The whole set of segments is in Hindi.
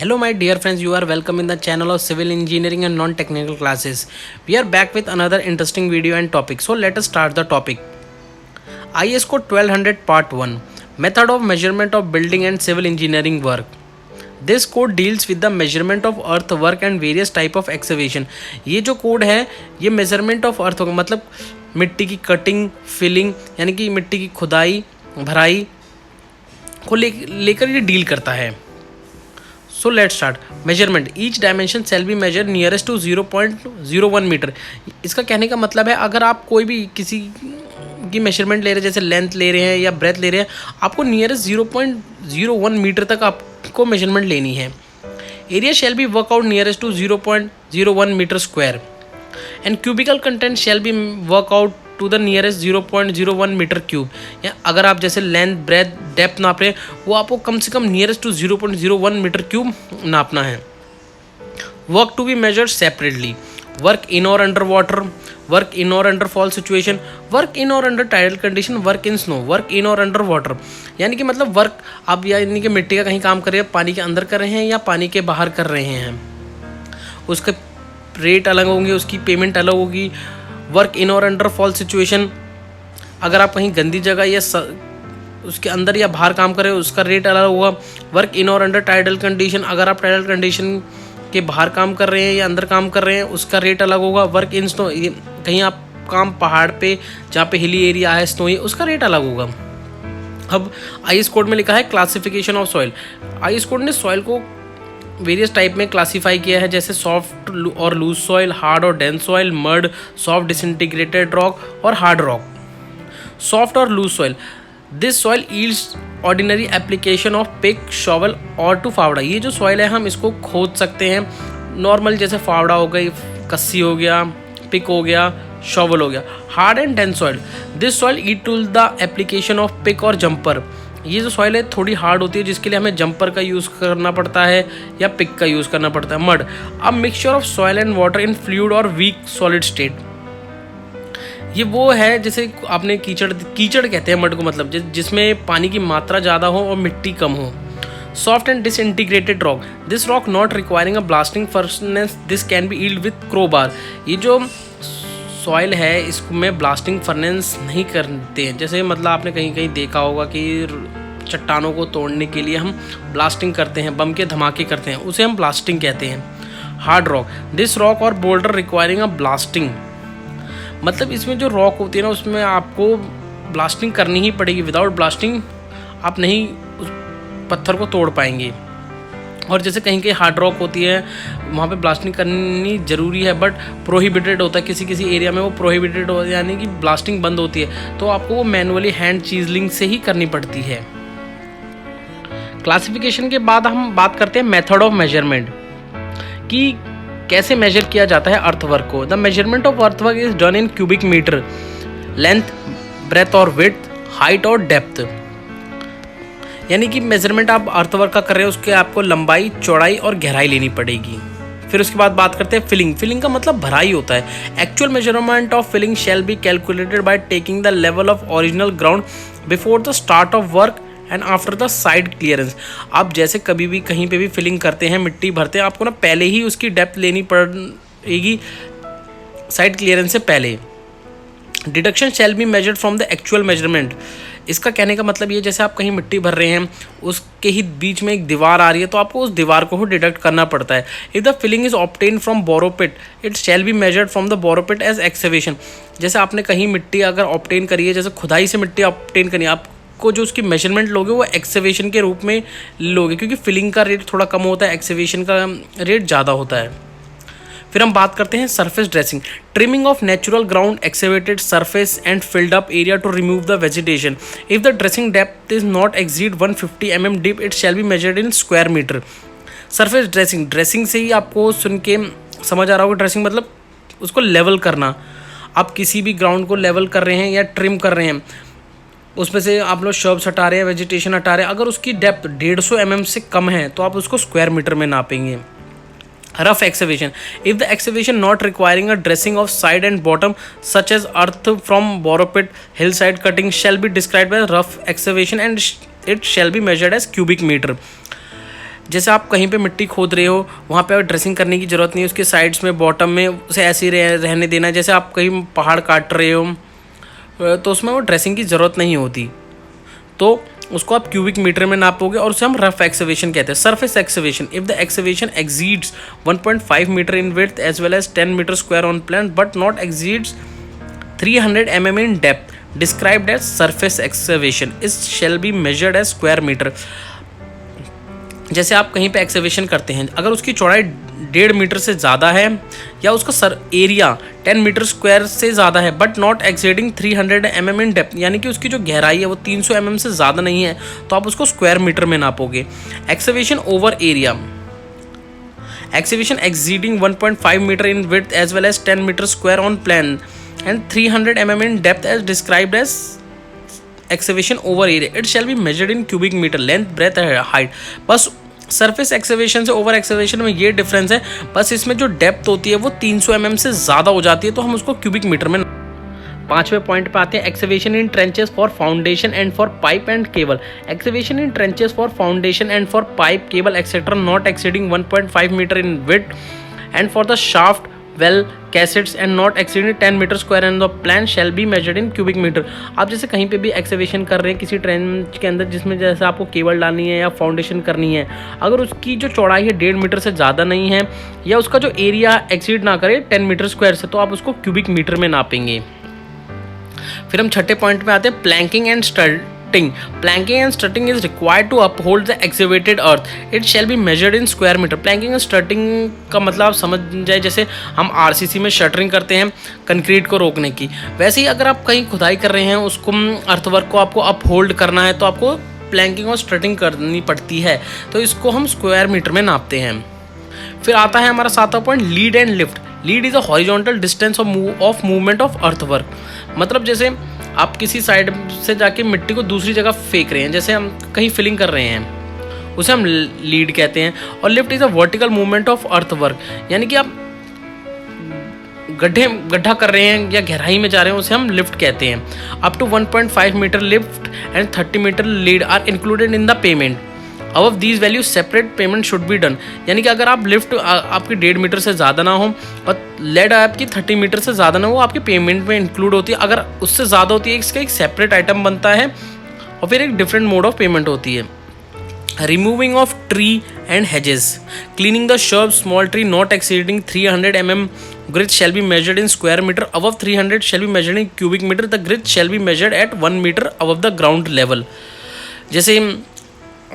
Hello, my dear friends. You are welcome in the channel of Civil Engineering and Non-Technical Classes. We are back with another interesting video and topic. So let us start the topic. IS Code 1200 Part 1, Method of Measurement of Building and Civil Engineering Work. This code deals with the measurement of earthwork and various type of excavation. ये जो कोड है ये मेजरमेंट ऑफ earthwork मतलब मिट्टी की कटिंग, फिलिंग यानी कि मिट्टी की खुदाई, भराई को लेकर ये डील करता है. So let's start. Measurement. Each dimension shall be measured nearest to 0.01 metre. इसका कहने का मतलब है अगर आप कोई भी किसी की मेजरमेंट ले रहे हैं, जैसे लेंथ ले रहे हैं या ब्रेथ ले रहे हैं, आपको नियरेस्ट 0.01 मीटर तक आपको मेजरमेंट लेनी है. Area shall be work out nearest to 0.01 metre square and cubical content shall be work out to the nearest 0.01 metre cube. या अगर आप जैसे लेंथ ब्रेथ डेप्थ नाप रहे हैं वो आपको कम से कम नियरेस्ट टू 0.01 मीटर क्यूब नापना है. Work to be measured separately. Work in और अंडर वाटर, वर्क इन और under fall situation, work in और under tidal condition, work in snow, work in और अंडर वाटर. यानी कि मतलब वर्क आप यानी कि मिट्टी का कहीं काम कर रहे हैं, पानी के अंदर कर रहे हैं या पानी के बाहर कर रहे हैं, उसके रेट अलग होंगे, उसकी पेमेंट अलग होगी. वर्क इन और अंडर फॉल सिचुएशन, अगर आप कहीं गंदी जगह या उसके अंदर या बाहर काम कर रहे हो उसका रेट अलग होगा. वर्क इन और अंडर टाइडल कंडीशन, अगर आप टाइडल कंडीशन के बाहर काम कर रहे हैं या अंदर काम कर रहे हैं उसका रेट अलग होगा. वर्क इन स्नो, कहीं आप काम पहाड़ पे जहाँ पे हिली एरिया है, स्नो है, उसका रेट अलग होगा. अब आईएस कोड में लिखा है classification of soil. IS code ने सॉइल को वेरियस टाइप में क्लासीफाई किया है, जैसे सॉफ्ट और लूज सॉइल, हार्ड और dense soil, mud, soft disintegrated rock और हार्ड रॉक. सॉफ्ट और loose soil, this soil yields ordinary application of pick, shovel और टू फावड़ा. ये जो सॉइल है हम इसको खोद सकते हैं नॉर्मल, जैसे फावड़ा हो गई, कस्सी हो गया, पिक हो गया, शॉवल हो गया. Hard and dense soil, this soil yield to the application of pick और जंपर. ये जो सॉइल है थोड़ी हार्ड होती है जिसके लिए हमें जंपर का यूज़ करना पड़ता है या पिक का यूज़ करना पड़ता है. Mud, a mixture of soil and water in fluid और वीक सॉलिड स्टेट. ये वो है जैसे आपने कीचड़ कहते हैं मड को, मतलब जिसमें पानी की मात्रा ज़्यादा हो और मिट्टी कम हो. Soft and disintegrated rock, this rock not requiring a blasting furnace, this can be yield with crowbar. ये जो सॉइल है इसमें ब्लास्टिंग फर्नेस नहीं करते हैं, जैसे मतलब आपने कहीं कहीं देखा होगा कि चट्टानों को तोड़ने के लिए हम ब्लास्टिंग करते हैं, बम के धमाके करते हैं, उसे हम ब्लास्टिंग कहते हैं. हार्ड रॉक, दिस रॉक और बोल्डर रिक्वायरिंग अ ब्लास्टिंग, मतलब इसमें जो रॉक होती है ना उसमें आपको ब्लास्टिंग करनी ही पड़ेगी, विदाउट ब्लास्टिंग आप नहीं उस पत्थर को तोड़ पाएंगे. और जैसे कहीं कहीं हार्ड रॉक होती है वहाँ पे ब्लास्टिंग करनी ज़रूरी है बट प्रोहिबिटेड होता है, किसी किसी एरिया में वो प्रोहिबिटेड हो यानी कि ब्लास्टिंग बंद होती है, तो आपको वो मैनुअली हैंड चीजलिंग से ही करनी पड़ती है. क्लासिफिकेशन के बाद हम बात करते हैं मेथड ऑफ मेजरमेंट कि कैसे मेजर किया जाता है अर्थवर्क को. The measurement of earthwork is done in cubic metre, length, breadth और विड्थ, हाइट और डेप्थ. यानी कि मेजरमेंट आप अर्थवर्क का कर रहे हो उसके आपको लंबाई, चौड़ाई और गहराई लेनी पड़ेगी. फिर उसके बाद बात करते हैं फिलिंग. फिलिंग का मतलब भराई होता है. Actual measurement of filling shall be calculated by taking the level of original ground before the start of work and after the side clearance. आप जैसे कभी भी कहीं पे भी फिलिंग करते हैं, मिट्टी भरते हैं, आपको ना पहले ही उसकी डेप्थ लेनी पड़ेगी साइड क्लियरेंस से पहले. Deduction shall be measured from the actual measurement. इसका कहने का मतलब ये जैसे आप कहीं मिट्टी भर रहे हैं उसके ही बीच में एक दीवार आ रही है तो आपको उस दीवार को ही डिडक्ट करना पड़ता है. If the filling is obtain from borrow pit it shall be measured from the borrow pit as excavation. जैसे आपने कहीं मिट्टी अगर ऑब्टेन करी है, जैसे खुदाई से मिट्टी ऑब्टेन करी है, आपको जो उसकी मेजरमेंट लोगे वो एक्सकेवेशन के रूप में लोगे, क्योंकि फिलिंग का रेट थोड़ा कम होता है, एक्सकेवेशन का रेट ज़्यादा होता है. फिर हम बात करते हैं surface dressing. Trimming of natural ground, excavated surface and filled up area to remove the vegetation. If the dressing depth is not exceed 150 mm deep it shall be measured in square metre. Surface dressing, dressing से ही आपको सुन के समझ आ रहा होगा ड्रेसिंग मतलब उसको लेवल करना. आप किसी भी ग्राउंड को लेवल कर रहे हैं या ट्रिम कर रहे हैं, उसमें से आप लोग शर्ब्स हटा रहे हैं, वेजिटेशन हटा रहे हैं, अगर उसकी डेप्थ 150 mm से कम है तो आप उसको स्क्वायर मीटर में नापेंगे. Rough excavation. If the excavation not requiring a dressing of side and bottom such as earth from borrow pit, hillside cutting shall be described as rough excavation and it shall be measured as cubic meter. जैसे आप कहीं पे मिट्टी खोद रहे हो, वहाँ पे ड्रेसिंग करने की ज़रूरत नहीं है, उसके साइड्स में बॉटम में उसे ऐसे ही रहने देना है। जैसे आप कहीं पहाड़ काट रहे हो तो उसमें वो ड्रेसिंग की ज़रूरत नहीं होती, तो उसको आप क्यूबिक मीटर में नापोगे और उसे हम रफ एक्सकेवेशन कहते हैं। Surface excavation, if the excavation exceeds 1.5 metre in width as well as 10 metre square on plan but not exceeds 300 mm in depth, described as surface excavation, is shall be measured as square meter। जैसे आप कहीं पे एक्सकेवेशन करते हैं, अगर उसकी चौड़ाई 1.5 मीटर से ज़्यादा है या उसका एरिया 10 मीटर स्क्वायर से ज़्यादा है but not exceeding 300 mm in depth, यानी कि उसकी जो गहराई है वो 300 mm से ज़्यादा नहीं है, तो आप उसको स्क्वायर मीटर में नापोगे। Excavation over area, excavation exceeding 1.5 metre in width as well as 10 metre square on plan and 300 mm in depth as described as excavation over area, it shall be measured in cubic meter, length, breadth and height। बस सरफेस एक्सकेवेशन से ओवर एक्सकेवेशन में ये डिफरेंस है, बस इसमें जो डेप्थ होती है वो 300 mm से ज़्यादा हो जाती है, तो हम उसको क्यूबिक मीटर में। 5वें पॉइंट पे आते हैं, excavation in trenches for foundation and for pipe and cable. Excavation in trenches for foundation and for pipe cable etcetera not exceeding 1.5 metre in width and for the shaft well cassettes and not exceeding 10 metre square and the plan shall be measured in cubic metre. आप जैसे कहीं पे भी एक्सकेवेशन कर रहे हैं किसी ट्रेंच के अंदर जिसमें जैसे आपको केबल डालनी है या फाउंडेशन करनी है, अगर उसकी जो चौड़ाई है 1.5 मीटर से ज़्यादा नहीं है या उसका जो एरिया एक्सीड ना करे 10 मीटर स्क्वायर से, तो आप उसको क्यूबिक मीटर में नापेंगे। फिर हम छठे पॉइंट पे आते हैं, planking and स्टटिंग। Planking and strutting is required to uphold the excavated earth. It shall be measured in square meter. Planking and strutting का मतलब आप समझ जाए, जैसे हम आरसीसी में शटरिंग करते हैं कंक्रीट को रोकने की, वैसे ही अगर आप कहीं खुदाई कर रहे हैं उसको अर्थवर्क को आपको अपहोल्ड करना है तो आपको प्लैंकिंग और स्ट्रटिंग करनी पड़ती है, तो इसको हम स्क्वायर मीटर में नापते हैं। फिर आता है हमारा 7वां point, lead and lift. Lead is a horizontal distance of movement of earthwork. मतलब जैसे आप किसी साइड से जाके मिट्टी को दूसरी जगह फेंक रहे हैं, जैसे हम कहीं फिलिंग कर रहे हैं, उसे हम लीड कहते हैं। और lift is a vertical movement of earthwork, यानी कि आप गड्ढा कर रहे हैं या गहराई में जा रहे हैं, उसे हम लिफ्ट कहते हैं। Up to 1.5 metre lift and 30 metre lead are included in the payment. Above these value separate payment should be done, यानी कि अगर आप लिफ्ट आपकी 1.5 मीटर से ज़्यादा ना हो और लेड आपकी 30 मीटर से ज़्यादा ना हो, आपकी पेमेंट में इंक्लूड होती है। अगर उससे ज़्यादा होती है इसका एक सेपरेट आइटम बनता है और फिर एक डिफरेंट मोड ऑफ पेमेंट होती है। Removing of tree and hedges, cleaning the shrub, small tree not exceeding 300 mm grit shall be measured in square meter, above 300 shall be measured in cubic meter, the grit shall be measured at 1 meter above the ground level। जैसे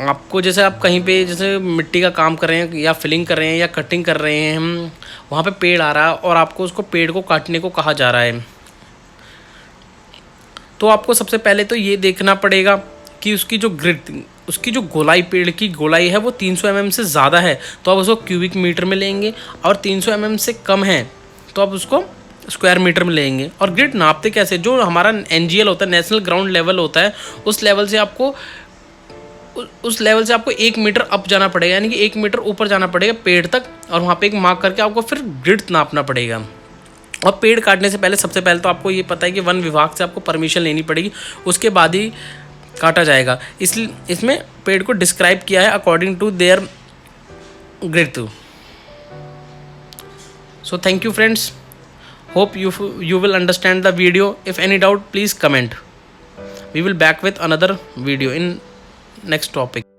आपको, जैसे आप कहीं पे जैसे मिट्टी का काम कर रहे हैं या फिलिंग कर रहे हैं या कटिंग कर रहे हैं, हम वहाँ पे पेड़ आ रहा है और आपको उसको पेड़ को काटने को कहा जा रहा है, तो आपको सबसे पहले तो ये देखना पड़ेगा कि उसकी जो ग्रिट, उसकी जो गोलाई, पेड़ की गोलाई है वो 300 mm से ज़्यादा है तो आप उसको क्यूबिक मीटर में लेंगे, और 300 mm से कम है तो आप उसको स्क्वायर मीटर में लेंगे। और ग्रिड नापते कैसे, जो हमारा NGL होता है, नेशनल ग्राउंड लेवल होता है, उस लेवल से आपको 1 मीटर अप जाना पड़ेगा, यानी कि 1 मीटर ऊपर जाना पड़ेगा पेड़ तक, और वहाँ पे एक मार्क करके आपको फिर ग्रिड नापना पड़ेगा। और पेड़ काटने से पहले सबसे पहले तो आपको ये पता है कि वन विभाग से आपको परमिशन लेनी पड़ेगी, उसके बाद ही काटा जाएगा। इसलिए इसमें पेड़ को डिस्क्राइब किया है according to their grid. So thank you friends, hope you will understand the video. If any doubt, please comment. We will back with another video in next topic.